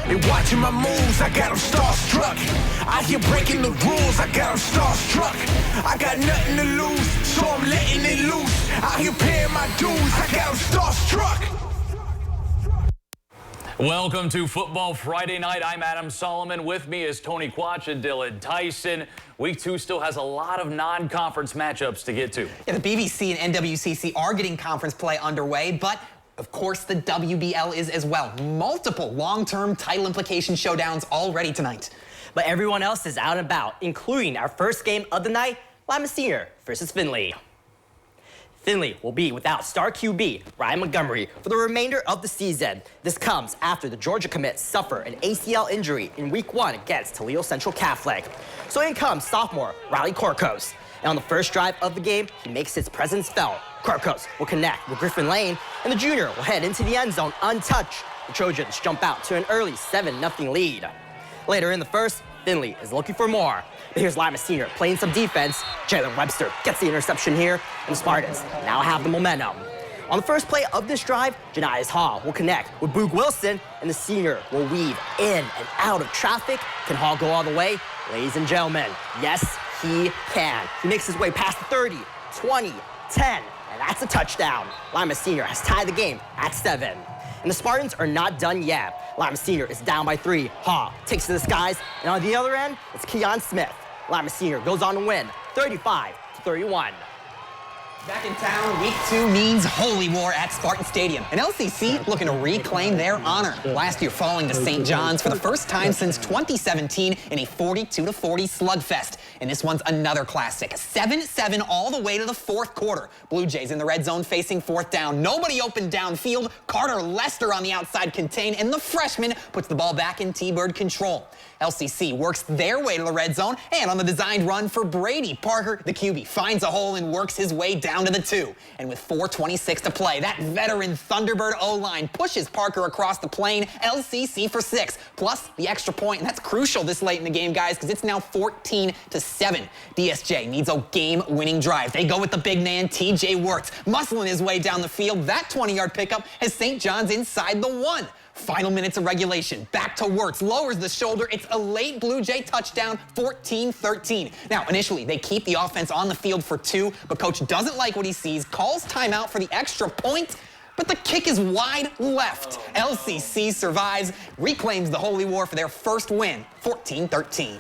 They watching my moves, I got them starstruck. Out here breaking the rules, I got them starstruck. I got nothing to lose, so I'm letting it loose. Out here paying my dues, I got them starstruck. Welcome to Football Friday Night. I'm Adam Solomon. With me is Tony Quach and Dylan Tyson. Week 2 still has a lot of non-conference matchups to get to. Yeah, the BVC and NWCC are getting conference play underway, but of course the WBL is as well. Multiple long-term title implication showdowns already tonight. But everyone else is out and about, including our first game of the night, Lima Senior versus Findlay. Findlay will be without star QB Ryan Montgomery for the remainder of the season. This comes after the Georgia commit suffered an ACL injury in Week 1 against Toledo Central Catholic. So in comes sophomore Riley Korkos. And on the first drive of the game, he makes his presence felt. Korkos will connect with Griffin Lane, and the junior will head into the end zone untouched. The Trojans jump out to an early 7-0 lead. Later in the first, Findlay is looking for more. But here's Lima Senior playing some defense. Jalen Webster gets the interception here, and the Spartans now have the momentum. On the first play of this drive, Janias Hall will connect with Boog Wilson, and the senior will weave in and out of traffic. Can Hall go all the way? Ladies and gentlemen, yes, he can. He makes his way past the 30, 20, 10, and that's a touchdown. Lima Senior has tied the game at 7. And the Spartans are not done yet. Lima Senior is down by 3. Hall takes to the skies, and on the other end, it's Keon Smith. Lima Senior goes on to win, 35-31. Back in town, Week 2 means holy war at Spartan Stadium. And LCC looking to reclaim their honor. Last year falling to St. John's for the first time since 2017 in a 42-40 slugfest. And this one's another classic. 7-7 all the way to the fourth quarter. Blue Jays in the red zone facing fourth down. Nobody open downfield. Carter Lester on the outside contain, and the freshman puts the ball back in T-Bird control. LCC works their way to the red zone, and on the designed run for Brady, Parker, the QB, finds a hole and works his way down to the 2. And with 4:26 to play, that veteran Thunderbird O-line pushes Parker across the plane. LCC for 6, plus the extra point, and that's crucial this late in the game, guys, because it's now 14-7. DSJ needs a game-winning drive. They go with the big man, TJ Wert, muscling his way down the field. That 20-yard pickup has St. John's inside the 1. Final minutes of regulation. Back to Wirtz, lowers the shoulder. It's a late Blue Jay touchdown, 14-13. Now, initially, they keep the offense on the field for 2, but coach doesn't like what he sees, calls timeout for the extra point, but the kick is wide left. LCC survives, reclaims the Holy War for their first win, 14-13.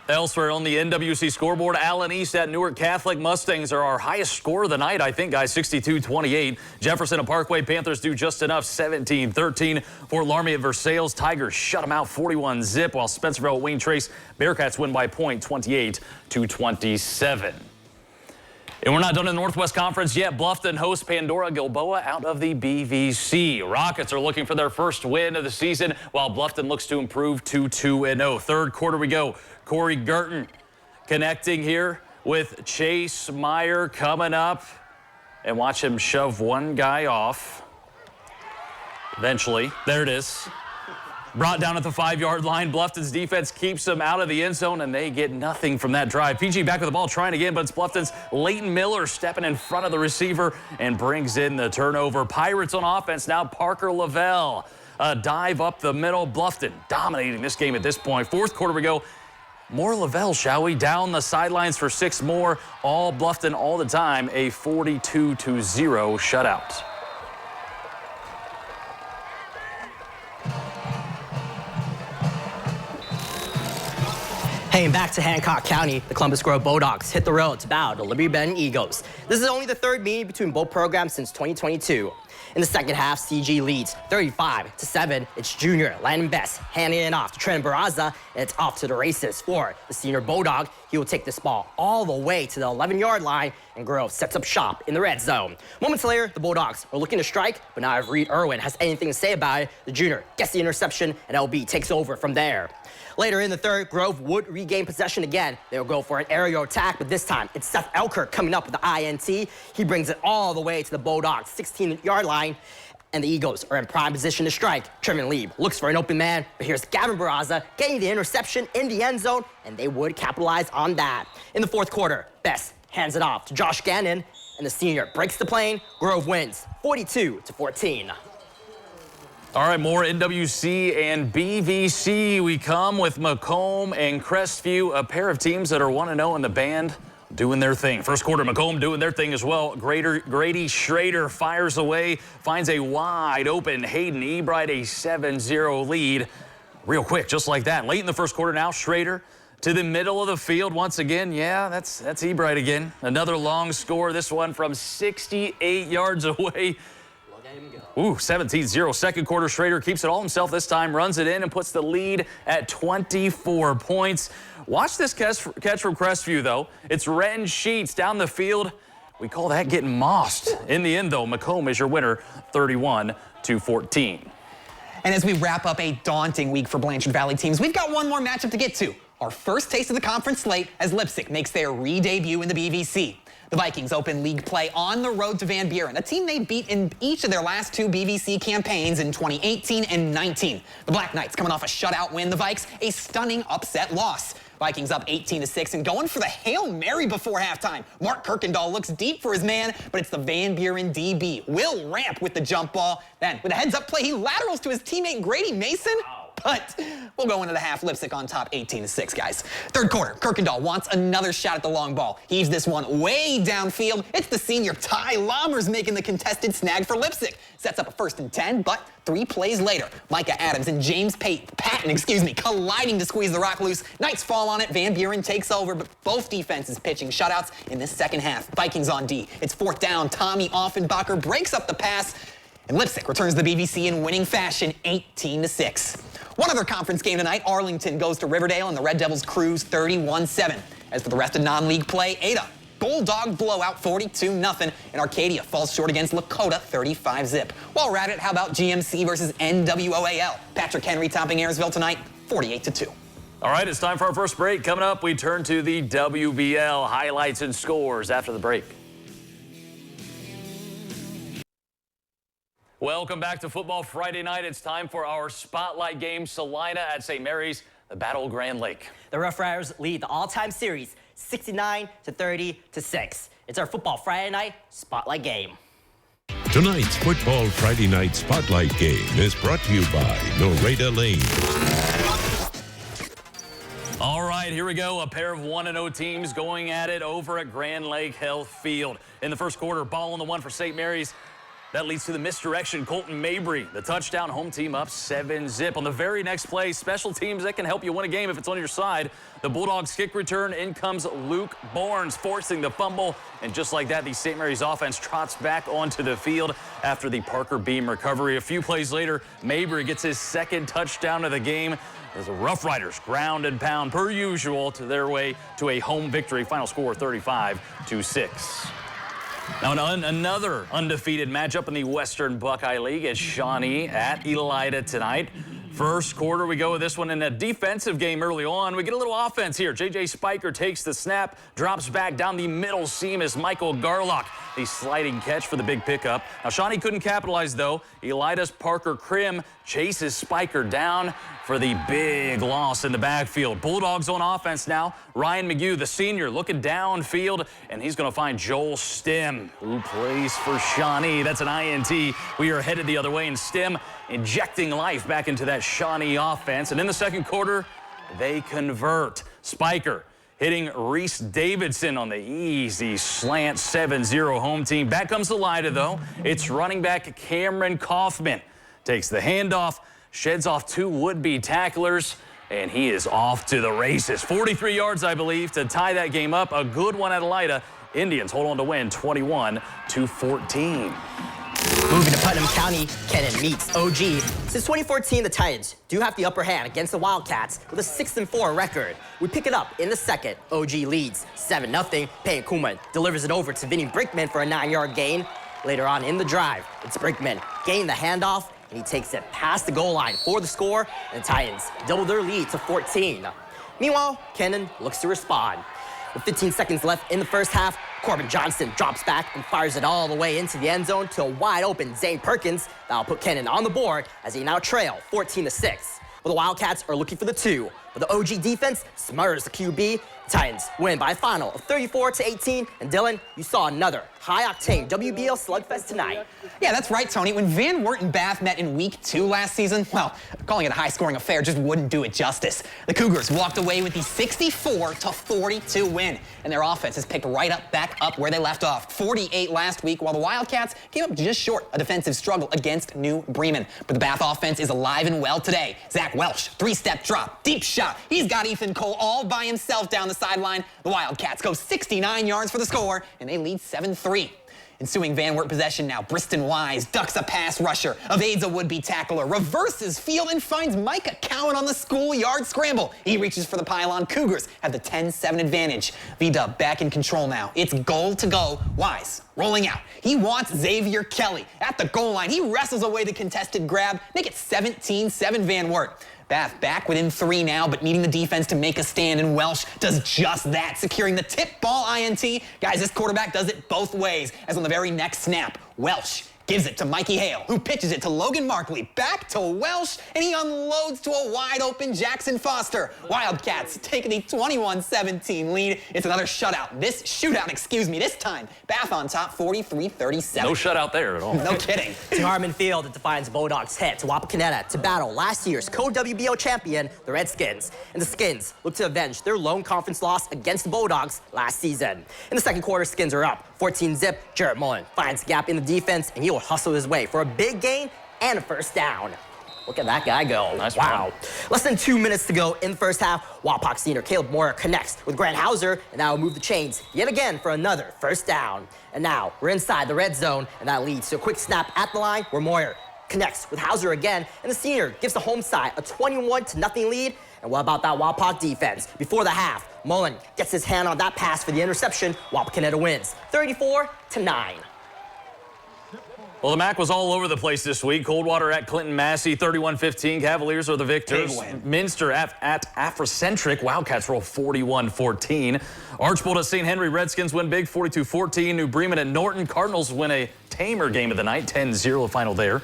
Elsewhere on the NWC scoreboard, Allen East at Newark Catholic. Mustangs are our highest score of the night, I think, guys, 62-28. Jefferson at Parkway, Panthers do just enough, 17-13. Fort Laramie at Versailles, Tigers shut them out 41-0, while Spencerville at Wayne Trace, Bearcats win by point 28-27. And we're not done in the Northwest Conference yet. Bluffton hosts Pandora-Gilboa out of the BVC. Rockets are looking for their first win of the season, while Bluffton looks to improve to 2-0. Third quarter we go. Corey Gerton connecting here with Chase Meyer coming up. And watch him shove one guy off. Eventually, there it is. Brought down at the 5-yard line. Bluffton's defense keeps them out of the end zone, and they get nothing from that drive. PG back with the ball, trying again, but it's Bluffton's Leighton Miller stepping in front of the receiver and brings in the turnover. Pirates on offense now. Parker Lavelle. A dive up the middle. Bluffton dominating this game at this point. Fourth quarter we go. More Lavelle, shall we? Down the sidelines for 6 more. All Bluffton all the time. A 42-0 shutout. Heading back to Hancock County, the Columbus Grove Bulldogs hit the road to bow to Liberty-Benton Eagles. This is only the third meeting between both programs since 2022. In the second half, CG leads 35-7. It's junior Landon Best handing it off to Trent Barraza, and it's off to the races for the senior Bulldog. He will take this ball all the way to the 11-yard line, and Grove sets up shop in the red zone. Moments later, the Bulldogs are looking to strike, but now if Reed Irwin has anything to say about it, the junior gets the interception, and LB takes over from there. Later in the third, Grove would regain possession again. They'll go for an aerial attack, but this time it's Seth Elkirk coming up with the INT. He brings it all the way to the Bulldogs' 16-yard line, and the Eagles are in prime position to strike. Trevin Lieb looks for an open man, but here's Gavin Barraza getting the interception in the end zone, and they would capitalize on that. In the fourth quarter, Best hands it off to Josh Gannon, and the senior breaks the plane. Grove wins 42-14. All right, more NWC and BVC. We come with McComb and Crestview, a pair of teams that are 1-0 in the band, doing their thing. First quarter, McComb doing their thing as well. Grady Schrader fires away, finds a wide open Hayden Ebright, a 7-0 lead. Real quick, just like that. Late in the first quarter now, Schrader to the middle of the field once again. Yeah, that's Ebright again. Another long score, this one from 68 yards away. Ooh, 17-0. Second quarter, Schrader keeps it all himself this time, runs it in and puts the lead at 24 points. Watch this catch from Crestview, though. It's Ren Sheets down the field. We call that getting mossed. In the end, though, McComb is your winner, 31-14. And as we wrap up a daunting week for Blanchard Valley teams, we've got one more matchup to get to. Our first taste of the conference slate as Leipsic makes their re-debut in the BVC. The Vikings open league play on the road to Van Buren, a team they beat in each of their last two BVC campaigns in 2018 and 19. The Black Knights coming off a shutout win, the Vikes a stunning upset loss. Vikings up 18-6 and going for the Hail Mary before halftime. Mark Kirkendall looks deep for his man, but it's the Van Buren DB. Will Ramp with the jump ball. Then with a heads-up play, he laterals to his teammate Grady Mason. But we'll go into the half. Leipsic on top 18-6, guys. Third quarter, Kirkendall wants another shot at the long ball. Heaves this one way downfield. It's the senior Ty Lammers making the contested snag for Leipsic. Sets up a 1st and 10, but 3 plays later, Micah Adams and James Patton, colliding to squeeze the rock loose. Knights fall on it. Van Buren takes over, but both defenses pitching shutouts in this second half. Vikings on D. It's 4th down. Tommy Offenbacher breaks up the pass, and Leipsic returns the BVC in winning fashion, 18-6. One other conference game tonight, Arlington goes to Riverdale and the Red Devils cruise 31-7. As for the rest of non-league play, Ada, Bulldog blowout 42-0, and Arcadia falls short against Lakota 35-zip. While we're at it, how about GMC versus NWOAL? Patrick Henry topping Ayersville tonight, 48-2. All right, it's time for our first break. Coming up, we turn to the WBL highlights and scores after the break. Welcome back to Football Friday night. It's time for our spotlight game. Celina at St. Mary's, the Battle of Grand Lake. The Rough Riders lead the all-time series 69-30-6. It's our Football Friday night spotlight game. Tonight's Football Friday night spotlight game is brought to you by Loretta Lane. All right, here we go. A pair of 1-0 teams going at it over at Grand Lake Health Field. In the first quarter, ball on the one for St. Mary's. That leads to the misdirection. Colton Mabry, the touchdown, home team up 7-zip. On the very next play, special teams that can help you win a game if it's on your side. The Bulldogs kick return. In comes Luke Barnes, forcing the fumble. And just like that, the St. Mary's offense trots back onto the field after the Parker Beam recovery. A few plays later, Mabry gets his second touchdown of the game as the Rough Riders ground and pound, per usual, to their way to a home victory. Final score 35-6. Now, another undefeated matchup in the Western Buckeye League is Shawnee at Elida tonight. First quarter, we go with this one in a defensive game early on. We get a little offense here. J.J. Spiker takes the snap, drops back down the middle seam as Michael Garlock. The sliding catch for the big pickup. Now, Shawnee couldn't capitalize, though. Elida's Parker Krim chases Spiker down for the big loss in the backfield. Bulldogs on offense now. Ryan McGew, the senior, looking downfield, and he's going to find Joel Stem, who plays for Shawnee. That's an INT. We are headed the other way, and Stem injecting life back into that Shawnee offense. And in the second quarter, they convert. Spiker hitting Reese Davidson on the easy slant 7-0 home team. Back comes Elida, though. It's running back Cameron Kaufman. Takes the handoff, sheds off 2 would-be tacklers, and he is off to the races. 43 yards, I believe, to tie that game up. A good one at Elida. Indians hold on to win 21-14. Moving to Putnam County, Kenton meets OG. Since 2014, the Titans do have the upper hand against the Wildcats with a 6-4 record. We pick it up in the second. OG leads 7-0. Payne Kuma delivers it over to Vinny Brinkman for a 9-yard gain. Later on in the drive, it's Brinkman gaining the handoff, and he takes it past the goal line for the score, and the Titans double their lead to 14. Meanwhile, Kenton looks to respond. With 15 seconds left in the first half, Corbin Johnson drops back and fires it all the way into the end zone to a wide-open Zane Perkins. That'll put Kenton on the board as they now trail 14-6. But the Wildcats are looking for the 2. But the OG defense smothers the QB. Titans win by a final of 34-18. And Dylan, you saw another high-octane WBL slugfest tonight. Yeah, that's right, Tony. When Van Wert and Bath met in Week 2 last season, well, calling it a high-scoring affair just wouldn't do it justice. The Cougars walked away with the 64-42 win, and their offense has picked back up where they left off. 48 last week, while the Wildcats came up just short a defensive struggle against New Bremen. But the Bath offense is alive and well today. Zach Welsh, three-step drop, deep shot. He's got Ethan Cole all by himself down the sideline. The Wildcats go 69 yards for the score, and they lead 7-3. Ensuing Van Wert possession now, Briston Wise ducks a pass rusher, evades a would-be tackler, reverses field and finds Micah Cowan on the schoolyard scramble. He reaches for the pylon. Cougars have the 10-7 advantage. V-Dub back in control now. It's goal to go. Wise rolling out. He wants Xavier Kelly at the goal line. He wrestles away the contested grab. Make it 17-7 Van Wert. Bath back within 3 now, but needing the defense to make a stand, and Welsh does just that, securing the tip ball INT. Guys, this quarterback does it both ways, as on the very next snap, Welsh gives it to Mikey Hale, who pitches it to Logan Markley, back to Welsh, and he unloads to a wide-open Jackson Foster. Wildcats taking the 21-17 lead. It's another shutout. This time, Bath on top, 43-37. No shutout there at all. No kidding. To Harmon Field, the Defiance Bulldogs head to Wapakoneta to battle last year's co-WBO champion, the Redskins. And the Skins look to avenge their lone conference loss against the Bulldogs last season. In the second quarter, Skins are up 14-zip. Jarrett Mullen finds a gap in the defense, and he will hustle his way for a big gain and a first down. Look at that guy go. Nice wow. run. Less than 2 minutes to go in the first half. Wapak senior Caleb Moyer connects with Grant Hauser, and that will move the chains yet again for another first down. And now we're inside the red zone, and that leads to a quick snap at the line where Moyer connects with Hauser again, and the senior gives the home side a 21-0 lead. And what about that Wapak defense? Before the half, Mullen gets his hand on that pass for the interception. Wapakoneta wins 34-9. Well, the MAC was all over the place this week. Coldwater at Clinton Massey, 31-15. Cavaliers are the victors. Minster at Afrocentric. Wildcats roll 41-14. Archbold at St. Henry. Redskins win big, 42-14. New Bremen at Norton. Cardinals win a tamer game of the night, 10-0 final there.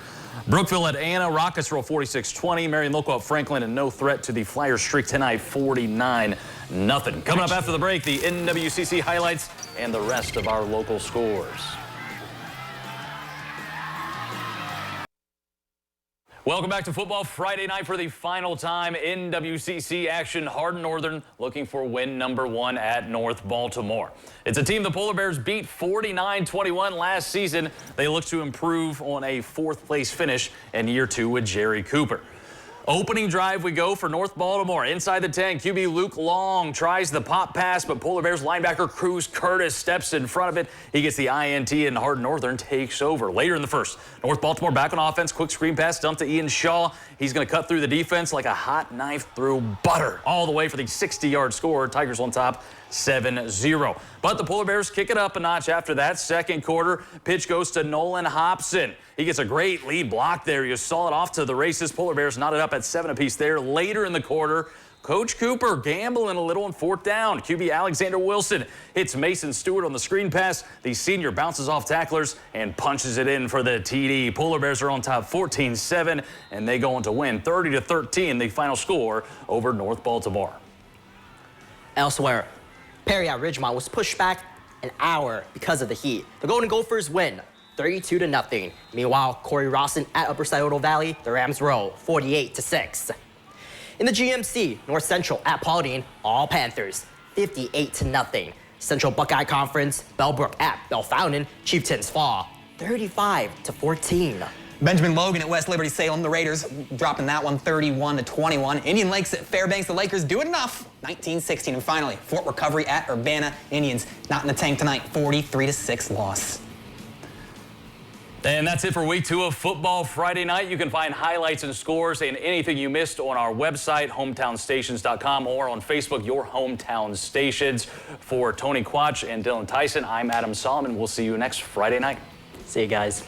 Brookville at Anna. Rockets roll 46-20. Marion Local at Franklin, and no threat to the Flyers streak tonight, 49-0. Coming up after the break, the NWCC highlights and the rest of our local scores. Welcome back to Football Friday night for the final time. NWCC action. Hardin Northern looking for win number 1 at North Baltimore. It's a team the Polar Bears beat 49-21 last season. They look to improve on a 4th place finish in year 2 with Jerry Cooper. Opening drive we go for North Baltimore. Inside the 10, QB Luke Long tries the pop pass, but Polar Bears linebacker Cruz Curtis steps in front of it. He gets the INT, and Hardin Northern takes over. Later in the first, North Baltimore back on offense. Quick screen pass dumped to Ian Shaw. He's going to cut through the defense like a hot knife through butter, all the way for the 60-yard score. Tigers on top, 7-0. But the Polar Bears kick it up a notch after that. Second quarter, pitch goes to Nolan Hobson. He gets a great lead block there. You saw it off to the races. Polar Bears knotted up at 7 apiece there. Later in the quarter, Coach Cooper gambling a little on 4th down. QB Alexander Wilson hits Mason Stewart on the screen pass. The senior bounces off tacklers and punches it in for the TD. Polar Bears are on top 14-7, and they go on to win 30-13, the final score over North Baltimore. Elsewhere, Perry at Ridgemont was pushed back an hour because of the heat. The Golden Gophers win 32-0. Meanwhile, Corey Rawson at Upper Scioto Valley, the Rams roll 48-6. In the GMC, North Central at Paulding, all Panthers, 58-0. Central Buckeye Conference, Bellbrook at Bellefontaine, Chieftains fall 35-14. Benjamin Logan at West Liberty Salem, the Raiders dropping that one 31-21. Indian Lakes at Fairbanks, the Lakers do it enough, 19-16. And finally, Fort Recovery at Urbana, Indians not in the tank tonight, 43-6 loss. And that's it for week 2 of Football Friday night. You can find highlights and scores and anything you missed on our website, hometownstations.com, or on Facebook, Your Hometown Stations. For Tony Quach and Dylan Tyson, I'm Adam Solomon. We'll see you next Friday night. See you guys.